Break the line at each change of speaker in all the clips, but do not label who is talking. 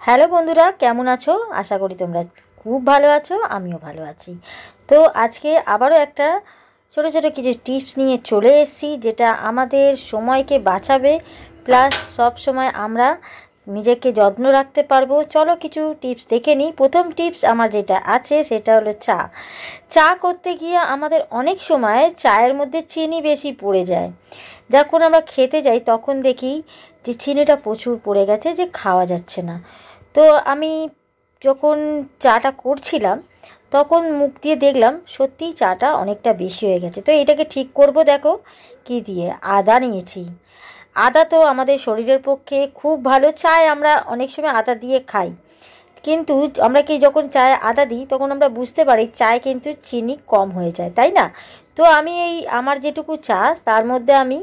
Hello বন্ধুরা, কেমন আছো? আশা করি তোমরা খুব ভালো আছো, আমিও ভালো আছি। তো আজকে আবারও একটা ছোটো ছোটো কিছু টিপস নিয়ে চলে এসেছি, যেটা আমাদের সময়কে বাঁচাবে, প্লাস সব সময় আমরা নিজেকে যত্ন রাখতে পারবো। চলো কিছু টিপস দেখে নিই। প্রথম টিপস আমার যেটা আছে সেটা হলো চা করতে গিয়ে আমাদের অনেক সময় চায়ের মধ্যে চিনি বেশি পড়ে যায়। যখন আমরা খেতে যাই তখন দেখি যে চিনিটা প্রচুর পড়ে গেছে, যে খাওয়া যাচ্ছে না। তো আমি যখন চাটা করছিলাম তখন মুখ দিয়ে দেখলাম সত্যিই চাটা অনেকটা বেশি হয়ে গেছে। তো এটাকে ঠিক করব, দেখো কি দিয়ে। আদা নিয়েছি। আদা তো আমাদের শরীরের পক্ষে খুব ভালো। চায় আমরা অনেক সময় আদা দিয়ে খাই, কিন্তু আমরা কি যখন চায়ে আদা দিই তখন আমরা বুঝতে পারি চায় কিন্তু চিনি কম হয়ে যায়, তাই না? তো আমি এই আমার যেটুকু চা তার মধ্যে আমি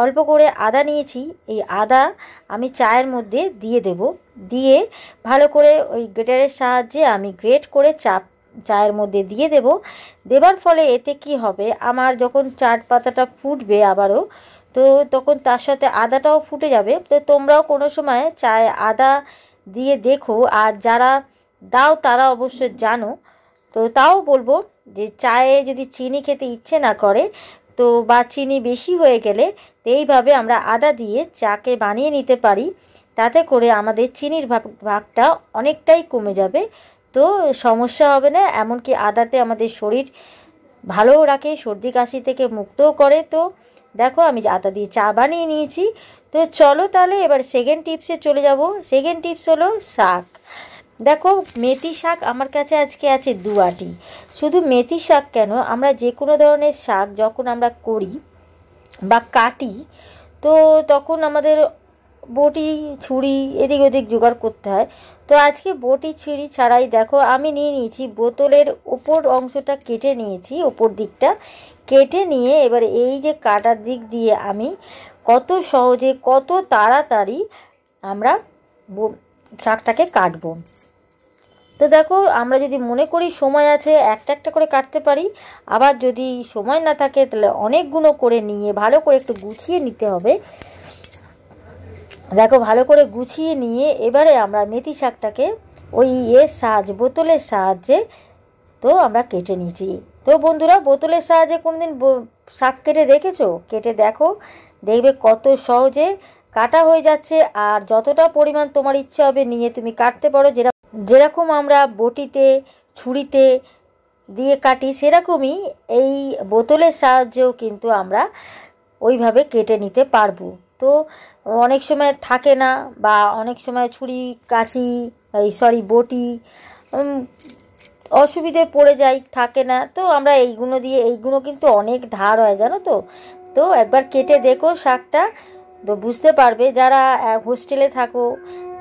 অল্প করে আদা নিয়েছি। এই আদা আমি চায়ের মধ্যে দিয়ে দেব। দিয়ে ভালো করে ওই গ্রেটারের সাহায্যে আমি গ্রেট করে চায়ের মধ্যে দিয়ে দেব। দেবার ফলে এতে কি হবে, আমার যখন চাট পাতাটা ফুটবে আবারও, তো তখন তার সাথে আদাটাও ফুটে যাবে। তো তোমরাও কোনো সময় চায়ে আদা দিয়ে দেখো, আর যারা দাও তারা অবশ্য জানো। তো তাও বলবো যে চায়ে যদি চিনি খেতে ইচ্ছে না করে, তো বা চিনি বেশি হয়ে গেলে, তো এইভাবে আমরা আদা দিয়ে চাকে বানিয়ে নিতে পারি। তাতে করে আমাদের চিনির ভাগটা অনেকটাই কমে যাবে। তো সমস্যা হবে না। এমনকি আদাতে আমাদের শরীর ভালোও রাখে, সর্দি কাশি থেকে মুক্তও করে। তো দেখো আমি আদা দিয়ে চা বানিয়ে নিয়েছি। তো চলো তাহলে এবার সেকেন্ড টিপসে চলে যাব। সেকেন্ড টিপস হলো শাক। দেখো মেথি শাক আমার কাছে আজকে আছে 2 আঁটি। শুধু মেথি শাক কেন, আমরা যে কোনো ধরনের শাক যখন আমরা করি বা কাটি, তো তখন আমাদের বটি ছুরি এদিক ওদিক জোগাড় করতে হয়। তো আজকে বটি ছুরি ছাড়াই দেখো আমি নিয়ে নিয়েছি, বোতলের ওপর অংশটা কেটে নিয়েছি, ওপর দিকটা কেটে নিয়ে এবার এই যে কাটার দিক দিয়ে আমি কত সহজে কত তাড়াতাড়ি আমরা শাকটাকে কাটবো। তো দেখো আমরা যদি মনে করি সময় আছে একটা একটা করে কাটতে পারি, আবার যদি সময় না থাকে তাহলে অনেকগুলো করে নিয়ে ভালো করে একটু গুছিয়ে নিতে হবে। দেখো ভালো করে গুছিয়ে নিয়ে এবারে আমরা মেথি শাকটাকে ওই বোতলের সাহায্যে তো আমরা কেটে নিয়েছি। তো বন্ধুরা, বোতলের সাহায্যে কোনোদিন শাক কেটে দেখেছো? কেটে দেখো, দেখবে কত সহজে কাটা হয়ে যাচ্ছে। আর যতটা পরিমাণ তোমার ইচ্ছে হবে নিয়ে তুমি কাটতে পারো। যেরকম আমরা বটিতে ছুরিতে দিয়ে কাটি, সেরকমই এই বোতলের সাহায্যেও কিন্তু আমরা ওইভাবে কেটে নিতে পারবো। তো অনেক সময় থাকে না, বা অনেক সময় ছুরি কাঁচি বটি অসুবিধে পড়ে যায়, থাকে না। তো আমরা এইগুলো কিন্তু অনেক ধার হয়, জানো তো। তো একবার কেটে দেখো শাকটা, তো বুঝতে পারবে। যারা হোস্টেলে থাকো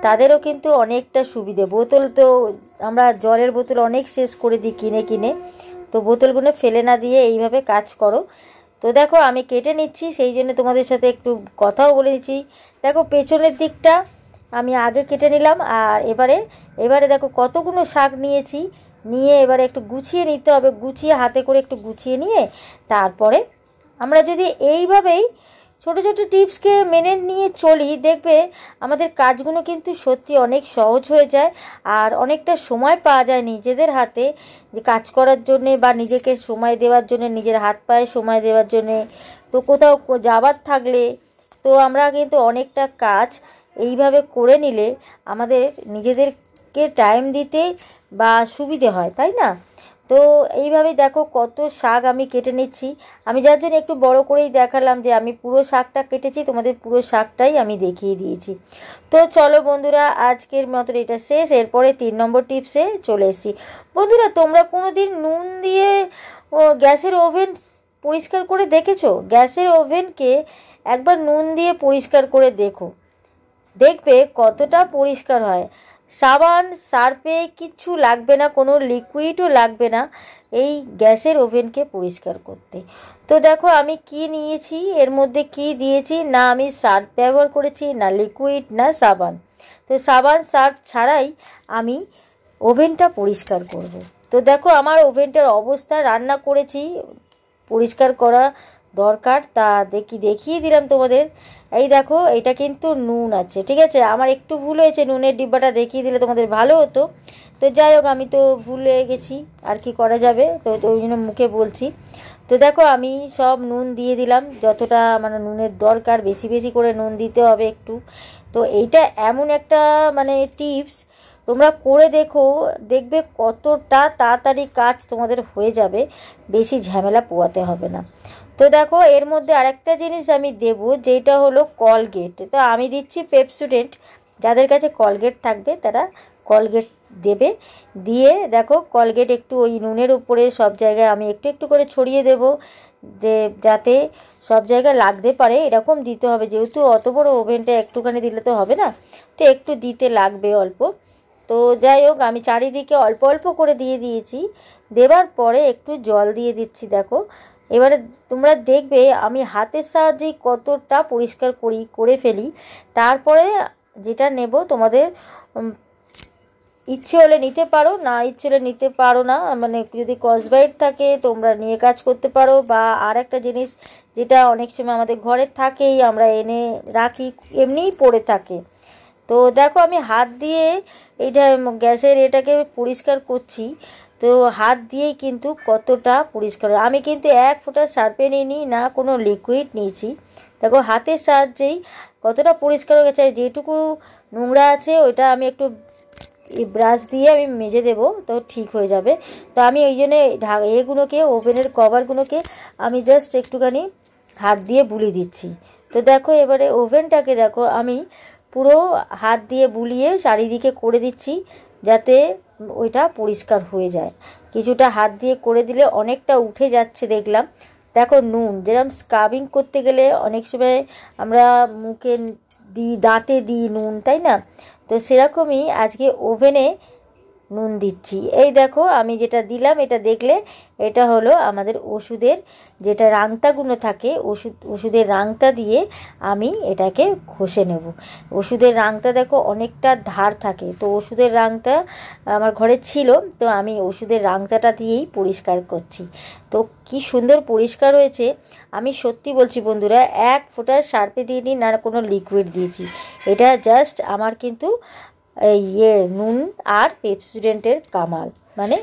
তাদেরও কিন্তু অনেকটা সুবিধে। বোতল তো আমরা জলের বোতল অনেক শেষ করে দিই কিনে কিনে, তো বোতলগুলো ফেলে না দিয়ে এইভাবে কাজ করো। তো দেখো আমি কেটে নিচ্ছি, সেই জন্য তোমাদের সাথে একটু কথাও বলে নিচ্ছি। দেখো পেছনের দিকটা আমি আগে কেটে নিলাম। আর এবারে দেখো কতগুলো শাক নিয়েছি, নিয়ে এবারে একটু গুছিয়ে নিতে হবে। গুছিয়ে হাতে করে একটু গুছিয়ে নিয়ে তারপরে আমরা যদি এইভাবেই ছোটো ছোটো টিপসকে মেনে নিয়ে চলি, দেখবে আমাদের কাজগুলো কিন্তু সত্যি অনেক সহজ হয়ে যায়। আর অনেকটা সময় পাওয়া যায় নিজেদের হাতে যে কাজ করার জন্যে, বা নিজেকে সময় দেওয়ার জন্যে, নিজের হাত পায়ে সময় দেওয়ার জন্যে। তো কোথাও যাবার থাকলে তো আমরা কিন্তু অনেকটা কাজ এইভাবে করে নিলে আমাদের নিজেদেরকে টাইম দিতে বা সুবিধে হয়, তাই না? তো এইভাবেই দেখো কত শাক আমি কেটে নিচ্ছি। আমি যার জন্য একটু বড় করেই দেখালাম যে আমি পুরো শাকটা কেটেছি, তোমাদের পুরো শাকটাই আমি দেখিয়ে দিয়েছি। তো চলো বন্ধুরা, আজকের মতন এটা শেষ। এরপরে 3 নম্বর টিপসে চলে এসেছি। বন্ধুরা, তোমরা কোনো দিন নুন দিয়ে গ্যাসের ওভেন পরিষ্কার করে দেখেছো? গ্যাসের ওভেনকে একবার নুন দিয়ে পরিষ্কার করে দেখো, দেখবে কতটা পরিষ্কার হয়। সাবান সার্ফে কিচ্ছু লাগবে না, কোনো লিকুইডও লাগবে না এই গ্যাসের ওভেনকে পরিষ্কার করতে। তো দেখো আমি কি নিয়েছি, এর মধ্যে কি দিয়েছি, না আমি সার্ফ ব্যবহার করেছি, না লিকুইড, না সাবান। তো সাবান সার্ফ ছাড়াই আমি ওভেনটা পরিষ্কার করব। তো দেখো আমার ওভেনটার অবস্থা, রান্না করেছি, পরিষ্কার করা দরকার তা দেখিয়ে দিলাম তোমাদের। এই দেখো, এটা কিন্তু নুন আছে, ঠিক আছে। আমার একটু ভুল হয়েছে, নুনের ডিব্বাটা দেখিয়ে দিলে তোমাদের ভালো হতো। তো যাই হোক, আমি তো ভুলে গেছি, আর কি করা যাবে, তো ওই জন্য মুখে বলছি। তো দেখো, আমি সব নুন দিয়ে দিলাম যতটা মানে নুনের দরকার, বেশি বেশি করে নুন দিতে হবে একটু। তো এইটা এমন একটা মানে টিপস, তোমরা করে দেখবে কতটা তাড়াতাড়ি কাজ তোমাদের হয়ে যাবে, বেশি ঝামেলা পোয়াতে হবে না। তো দেখো, এর মধ্যে আরেকটা জিনিস আমি দেব, যেটা হলো কলগেট। তো আমি দিচ্ছি পেপসোডেন্ট, যাদের কাছে কলগেট থাকবে তারা কলগেট দেবে। দিয়ে দেখো, কলগেট একটু ওই নুনের উপরে সব জায়গায় আমি একটু একটু করে ছড়িয়ে দেব, যে যাতে সব জায়গায় লাগতে পারে, এরকম দিতে হবে। যেহেতু অত বড় ওভেনটা একটুখানি দিলে তো হবে না, তো একটু দিতে লাগবে অল্প। তো যাই হোক, আমি চারিদিকে অল্প অল্প করে দিয়ে দিয়েছি। দেওয়ার পরে একটু জল দিয়ে দিচ্ছি। দেখো, এবারে তোমরা দেখবে আমি হাতের সাহায্যেই কতটা পরিষ্কার করে ফেলি। তারপরে যেটা নেব, তোমাদের ইচ্ছে হলে নিতে পারো, না ইচ্ছে হলে নিতে পারো না। মানে যদি স্কচব্রাইট থাকে তোমরা নিয়ে কাজ করতে পারো, বা আর একটা জিনিস যেটা অনেক সময় আমাদের ঘরে থাকেই, আমরা এনে রাখি, এমনিই পড়ে থাকে। তো দেখো, আমি হাত দিয়ে এইটা গ্যাসের এটাকে পরিষ্কার করছি। তো হাত দিয়েই কিন্তু কতটা পরিষ্কার হয়। আমি কিন্তু এক ফোঁটা সার্ফে নিইনি, না কোনো লিকুইড নিয়েছি। দেখো, হাতের সাহায্যেই কতটা পরিষ্কার হয়ে গেছে। আর যেটুকু নোংরা আছে ওইটা আমি একটু ব্রাশ দিয়ে আমি মেজে দেবো, তো ঠিক হয়ে যাবে। তো আমি ওই জন্যে এগুলোকে, ওভেনের কভারগুলোকে আমি জাস্ট একটুখানি হাত দিয়ে বুলিয়ে দিচ্ছি। তো দেখো, এবারে ওভেনটাকে দেখো আমি পুরো হাত দিয়ে বুলিয়ে চারিদিকে করে দিচ্ছি, যাতে ওইটা পরিষ্কার হয়ে যায়। কিছুটা হাত দিয়ে করে দিলে অনেকটা উঠে যাচ্ছে দেখলাম। দেখো, নুন যেরকম স্ক্রাবিং করতে গেলে অনেক সময় আমরা মুখে দিই, দাঁতে দিই নুন, তাই না? তো সেরকমই আজকে ওভেনে নুন দিচ্ছি। এই দেখো, আমি যেটা দিলাম এটা দেখলে, এটা হলো আমাদের ওষুধের যেটা রাংতাগুলো থাকে, ওষুধের রাংতা দিয়ে আমি এটাকে ঘষে নেব। ওষুধের রাংতা দেখো অনেকটা ধার থাকে, তো ওষুধের রাংতা আমার ঘরে ছিল, তো আমি ওষুধের রাংতাটা দিয়েই পরিষ্কার করছি। তো কি সুন্দর পরিষ্কার হয়েছে। আমি সত্যি বলছি বন্ধুরা, এক ফোঁটা সার্ফে দিইনি, না কোনো লিকুইড দিয়েছি। এটা জাস্ট আমার কিন্তু নুন আর পেপসোডেন্টের কামাল, মানে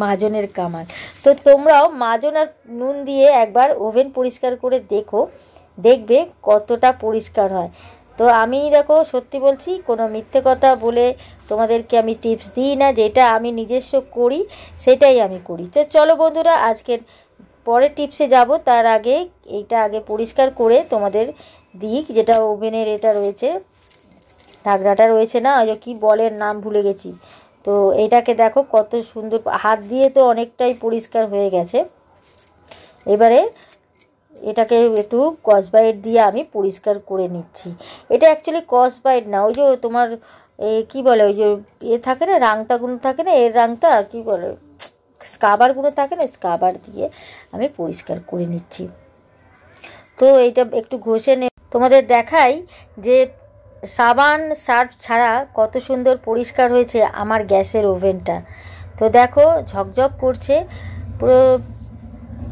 মাজনের কামাল। তো তোমরাও মাজন আর নুন দিয়ে একবার ওভেন পরিষ্কার করে দেখবে কতটা পরিষ্কার হয়। তো আমি দেখো, সত্যি বলছি, কোনো মিথ্যে কথা বলে তোমাদেরকে আমি টিপস দিই না। যেটা আমি নিজস্ব করি সেটাই আমি করি। তো চলো বন্ধুরা, আজকের পরের টিপসে যাব, তার আগে এইটা আগে পরিষ্কার করে তোমাদের দিই। যেটা ওভেনের এটা রয়েছে, ঢাকনাটা রয়েছে না, ওই কি বলের নাম ভুলে গেছি। তো এটাকে দেখো কত সুন্দর, হাত দিয়ে তো অনেকটাই পরিষ্কার হয়ে গেছে। এবারে এটাকে একটু স্কচব্রাইট দিয়ে আমি পরিষ্কার করে নিচ্ছি। এটা অ্যাকচুয়ালি স্কচব্রাইট না, ওই যে তোমার কি বলে, ওই যে থাকে না, রাংতাগুলো থাকে না, এর রাংতা কি বলে, স্ক্রাবারগুলো থাকে না, স্ক্রাবার দিয়ে আমি পরিষ্কার করে নিচ্ছি। তো এইটা একটু ঘষে তোমাদের দেখাই যে সাবান সার্ফ ছাড়া কত সুন্দর পরিষ্কার হয়েছে আমার গ্যাসের ওভেনটা। তো দেখো, ঝকঝক করছে পুরো,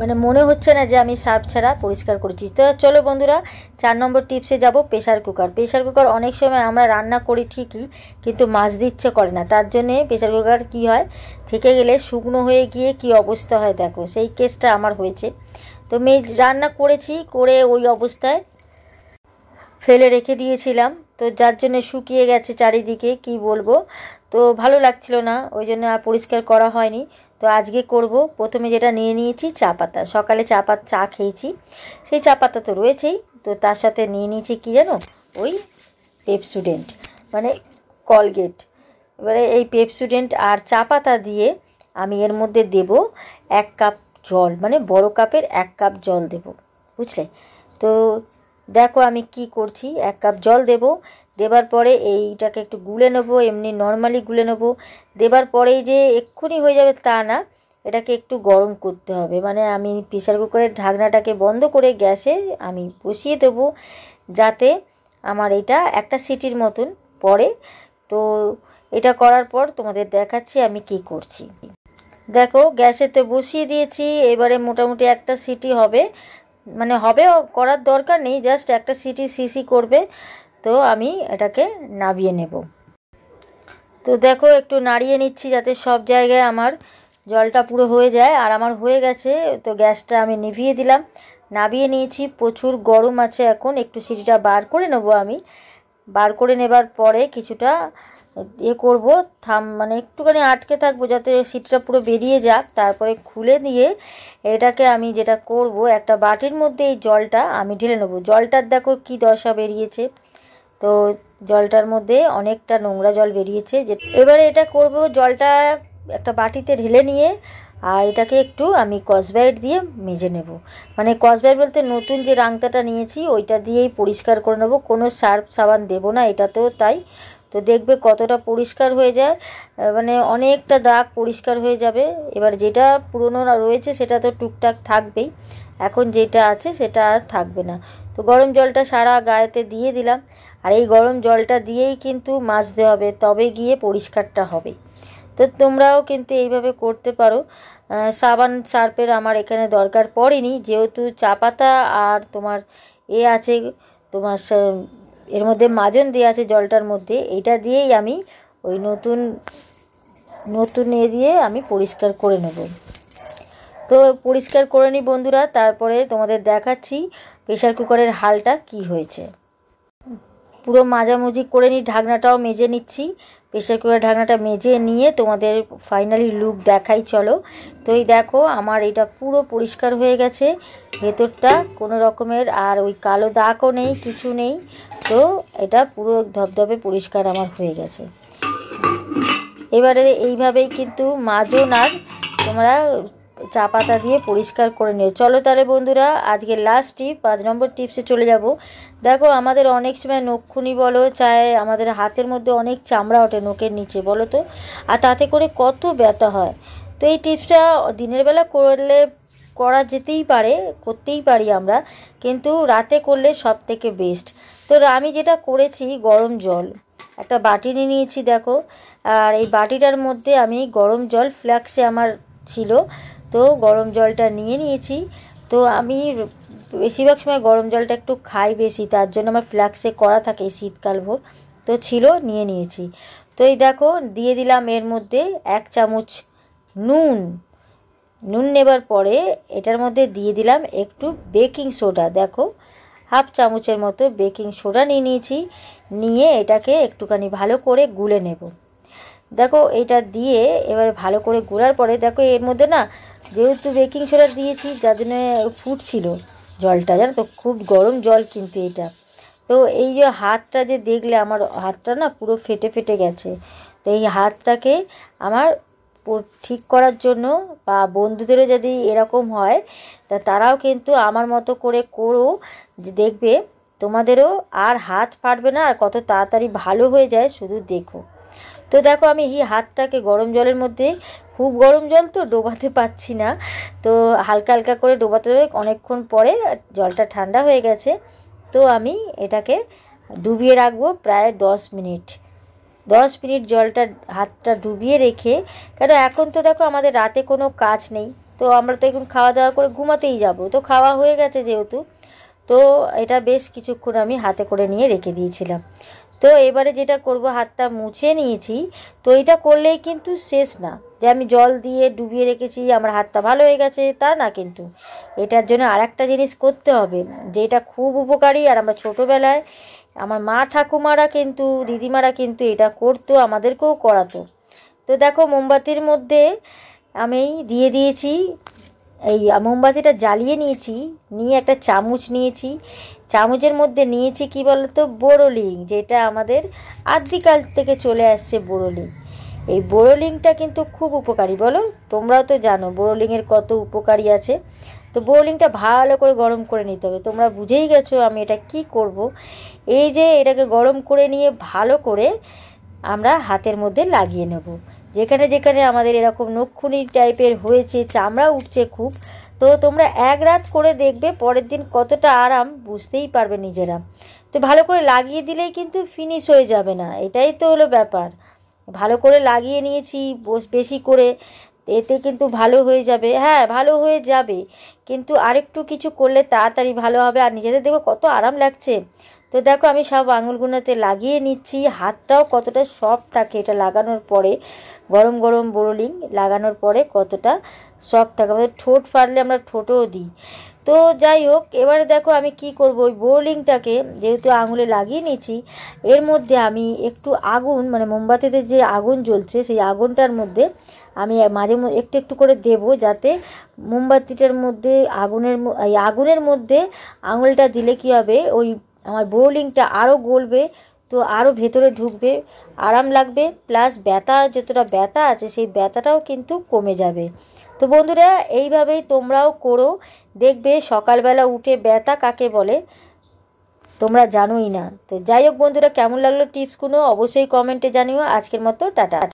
মানে মনে হচ্ছে না যে আমি সার্ফ ছাড়া পরিষ্কার করেছি। তো চলো বন্ধুরা, 4 নম্বর টিপসে যাব, প্রেশার কুকার। প্রেশার কুকার অনেক সময় আমরা রান্না করি ঠিকই, কিন্তু মাজতে ইচ্ছে করে না। তার জন্যে প্রেশার কুকার কী হয়, থেকে গেলে শুকনো হয়ে গিয়ে কি অবস্থা হয়, দেখো সেই কেসটা আমার হয়েছে। তো রান্না করেছি, করে ওই অবস্থায় ফেলে রেখে দিয়েছিলাম, তো যার জন্য শুকিয়ে গেছে চারিদিকে, কি বলবো। তো ভালো লাগছিল না, ওই জন্য আর পরিষ্কার করা হয়নি। তো আজকে করব। প্রথমে যেটা নিয়ে নিয়েছি, চা পাতা। সকালে চা খেয়েছি, সেই চা পাতা তো রয়েছেই। তো তার সাথে নিয়ে নিয়েছি কি জানো, ওই পেপসোডেন্ট, মানে কলগেট। এবারে এই পেপসোডেন্ট আর চা পাতা দিয়ে আমি এর মধ্যে দেব 1 কাপ জল, মানে বড় কাপের 1 কাপ জল দেব, বুঝলে? তো দেখো আমি কি করছি, 1 কাপ জল দেবার পরে এইটাকে একটু গুলে নেবো, এমনি নর্মালি গুলে নেবো। দেবার পরেই যে এক্ষুনি হয়ে যাবে তা না, এটাকে একটু গরম করতে হবে। মানে আমি প্রেসার কুকারের ঢাকনাটাকে বন্ধ করে গ্যাসে আমি বসিয়ে দেবো, যাতে আমার এটা একটা সিটির মতন পড়ে। তো এটা করার পর তোমাদের দেখাচ্ছি আমি কি করছি। দেখো, গ্যাসেতে বসিয়ে দিয়েছি, এবারে মোটামুটি একটা সিটি হবে। মানে হবে করার দরকার নেই, জাস্ট একটা সিটি সিসি করবে। তো আমি এটাকে নাবিয়ে নেব। তো দেখো একটু নাড়িয়ে নিচ্ছি যাতে সব জায়গায় আমার জলটা পুরো হয়ে যায়। আর আমার হয়ে গেছে, তো গ্যাসটা আমি নিভিয়ে দিলাম, নাবিয়ে নিয়েছি। প্রচুর গরম আছে, এখন একটু সিটিটা বার করে নেবো। আমি বার করে নেবার পরে কিছুটা করব, মানে একটুখানি আটকে থাকবো যাতে সিটিটা পুরো বেরিয়ে যাক। তারপরে খুলে দিয়ে এটাকে আমি যেটা করব, একটা বাটির মধ্যে এই জলটা আমি ঢেলে নেবো। জলটার দেখো কি দশা বেরিয়েছে, তো জলটার মধ্যে অনেকটা নোংরা জল বেরিয়েছে। যে এবারে এটা করব, জলটা একটা বাটিতে ঢেলে নিয়ে আর এটাকে একটু আমি স্কচব্রাইট দিয়ে মেজে নেব। মানে স্কচব্রাইট বলতে নতুন যে রাংতাটা নিয়েছি ওইটা দিয়েই পরিষ্কার করে নেব, কোনো সার্ফ সাবান দেবো না এটাতেও তাই। তো দেখবে কতটা পরিষ্কার হয়ে যায়, মানে অনেকটা দাগ পরিষ্কার হয়ে যাবে। এবার যেটা পুরনো রয়েছে সেটা তো টুকটাক থাকবেই, এখন যেটা আছে সেটা আর থাকবে না। তো গরম জলটা সারা গায়েতে দিয়ে দিলাম, আর এই গরম জলটা দিয়েই কিন্তু মাজতে হবে, তবে গিয়ে পরিষ্কারটা হবে। তো তোমরাও কিন্তু এইভাবে করতে পারো। সাবান সার্ফের আমার এখানে দরকার পড়েনি, যেহেতু চা পাতা আর তোমার আছে, তোমার এর মধ্যে মাজন দেওয়া আছে জলটার মধ্যে, এইটা দিয়েই আমি ওই নতুন দিয়ে আমি পরিষ্কার করে নেব। তো পরিষ্কার করে নিই বন্ধুরা, তারপরে তোমাদের দেখাচ্ছি প্রেশার কুকারের হালটা কি হয়েছে। পুরো মাজামুজি করে নিই, ঢাকনাটাও মেজে নিচ্ছি। প্রেশার কুকারের ঢাকনাটা মেজে নিয়ে তোমাদের ফাইনালি লুক দেখাই চলো। তো এই দেখো আমার এটা পুরো পরিষ্কার হয়ে গেছে, ভেতরটা কোনো রকমের আর ওই কালো দাগও নেই, কিছু নেই। তো এটা পুরো ধবধবে পরিষ্কার আমার হয়ে গেছে। এবারে এইভাবেই কিন্তু মাজন আর তোমরা চা পাতা দিয়ে পরিষ্কার করে নিও। চলো তাহলে বন্ধুরা আজকে লাস্ট টিপ, 5 নম্বর টিপসে চলে যাব। দেখো আমাদের অনেক সময় নখখুনি বলো, চায় আমাদের হাতের মধ্যে অনেক চামড়া ওঠে নখের নিচে বলো তো, আর তাতে করে কত ব্যথা হয়। তো এই টিপসটা দিনের বেলা করা যেতেই পারে, করতেই পারি আমরা, কিন্তু রাতে করলে সব থেকে বেস্ট। তো আমি যেটা করেছি, গরম জল একটা বাটি নিয়ে নিয়েছি দেখো, আর এই বাটিটার মধ্যে আমি গরম জল ফ্ল্যাক্সে আমার ছিল, তো গরম জলটা নিয়ে নিয়েছি। তো আমি বেশিরভাগ সময় গরম জলটা একটু খাই বেশি, তার জন্য আমার ফ্ল্যাক্সে করা থাকে শীতকাল ভোর, তো ছিল নিয়ে নিয়েছি। তো এই দেখো দিয়ে দিলাম এর মধ্যে 1 চামচ নুন নেবার পরে এটার মধ্যে দিয়ে দিলাম একটু বেকিং সোডা, দেখো 1/2 চামচের মতো বেকিং সোডা নিয়ে নিয়েছি। নিয়ে এটাকে একটুখানি ভালো করে গুলে নেব। দেখো এটা দিয়ে এবারে ভালো করে গোলার পরে দেখো এর মধ্যে না, যেহেতু বেকিং সোডা দিয়েছি যার জন্য ফুটছিল জলটা, জানো তো খুব গরম জল কিন্তু এটা। তো এই যে হাতটা যে দেখলে আমার হাতটা না পুরো ফেটে ফেটে গেছে। তো এই হাতটাকে আমার ঠিক করার জন্য, বা বন্ধুদেরও যদি এরকম হয় তা তারাও কিন্তু আমার মতো করে করো, যে দেখবে তোমাদেরও আর হাত ফাটবে না, আর কত তাড়াতাড়ি ভালো হয়ে যায় শুধু দেখো। তো দেখো আমি এই হাতটাকে গরম জলের মধ্যে, খুব গরম জল তো ডোবাতে পারছি না, তো হালকা হালকা করে ডোবাতে হবে। অনেকক্ষণ পরে জলটা ঠান্ডা হয়ে গেছে, তো আমি এটাকে ডুবিয়ে রাখবো প্রায় 10 মিনিট। 10 মিনিট জলটা হাতটা ডুবিয়ে রেখে, কারণ এখন তো দেখো আমাদের রাতে কোনো কাজ নেই, তো আমরা তো এখন খাওয়া দাওয়া করে ঘুমাতেই যাব, তো খাওয়া হয়ে গেছে যেহেতু, তো এটা বেশ কিছুক্ষণ আমি হাতে করে নিয়ে রেখে দিয়েছিলাম। তো এবারে যেটা করব, হাতটা মুছে নিয়েছি। তো এটা করলেই কিন্তু শেষ না, যে আমি জল দিয়ে ডুবিয়ে রেখেছি আমার হাতটা ভালো হয়ে গেছে তা না, কিন্তু এটার জন্য আরেকটা জিনিস করতে হবে, যেটা খুব উপকারী। আর আমরা ছোটোবেলায় আমার মা ঠাকুমারা কিন্তু, দিদিমারা কিন্তু এটা করতো, আমাদেরকেও করাতো। তো দেখো মোমবাতির মধ্যে আমি দিয়ে দিয়েছি, এই মোমবাতিটা জ্বালিয়ে নিয়েছি, নিয়ে একটা চামচ নিয়েছি, চামচের মধ্যে নিয়েছি কি বলতো, বোরোলিং, যেটা আমাদের আদিকাল থেকে চলে আসছে বোরোলিং। এই বোরোলিংটা কিন্তু খুব উপকারী, বলো তোমরাও তো জানো বোরোলিংয়ের কত উপকারী আছে। তো বোরোলিংটা ভালো করে গরম করে নিতে হবে। তোমরা বুঝেই গেছো আমি এটা কি করব। এই যে এটাকে গরম করে নিয়ে ভালো করে আমরা হাতের মধ্যে লাগিয়ে নেব, যেখানে যেখানে আমাদের এরকম নখখুনি টাইপের হয়েছে, চামড়া উঠছে খুব। তো তোমরা 1 রাত করে দেখবে পরের দিন কতটা আরাম বুঝতেই পারবে নিজেরা। তো ভালো করে লাগিয়ে দিলেই কিন্তু ফিনিশ হয়ে যাবে না, এটাই তো হলো ব্যাপার। ভালো করে লাগিয়ে নিয়েছি বেশি করে, এতে কিন্তু ভালো হয়ে যাবে। হ্যাঁ, ভালো হয়ে যাবে, কিন্তু আরেকটু কিছু করলে তাড়াতাড়ি ভালো হবে। আর নিজেদের দেখো কত আরাম লাগছে। তো দেখো আমি সব আঙুলগুলোতে লাগিয়ে নিচ্ছি। হাতটাও কতটা সফট থাকে এটা লাগানোর পরে, গরম গরম বোরোলিং লাগানোর পরে কতটা সফট থাকে। আমাদের ঠোঁট ফাটলে আমরা ঠোঁটও দিই। তো যাই হোক, এবারে দেখো আমি কি করব, ওই বোরোলিংটাকে যেহেতু আঙুলে লাগিয়ে নিয়েছি, এর মধ্যে আমি একটু আগুন, মানে মোমবাতিতে যে আগুন জ্বলছে সেই আগুনটার মধ্যে আমি মাঝে একটু একটু করে দেব, যাতে মোমবাতিটার মধ্যে আগুনের মধ্যে আঙুলটা দিলে কি হবে, ওই আমার বোরোলিংটা আরও গলবে, তো আরও ভেতরে ঢুকবে, আরাম লাগবে, প্লাস ব্যথা, যতটা ব্যথা আছে সেই ব্যথাটাও কিন্তু কমে যাবে। তো বন্ধুরা, এইভাবেই তোমরাও করো, দেখবে সকালবেলা উঠে ব্যথা কাকে বলে তোমরা জানোই না। তো যাই হোক বন্ধুরা, কেমন লাগলো টিপসগুলো অবশ্যই কমেন্টে জানিও। আজকের মতো টাটা।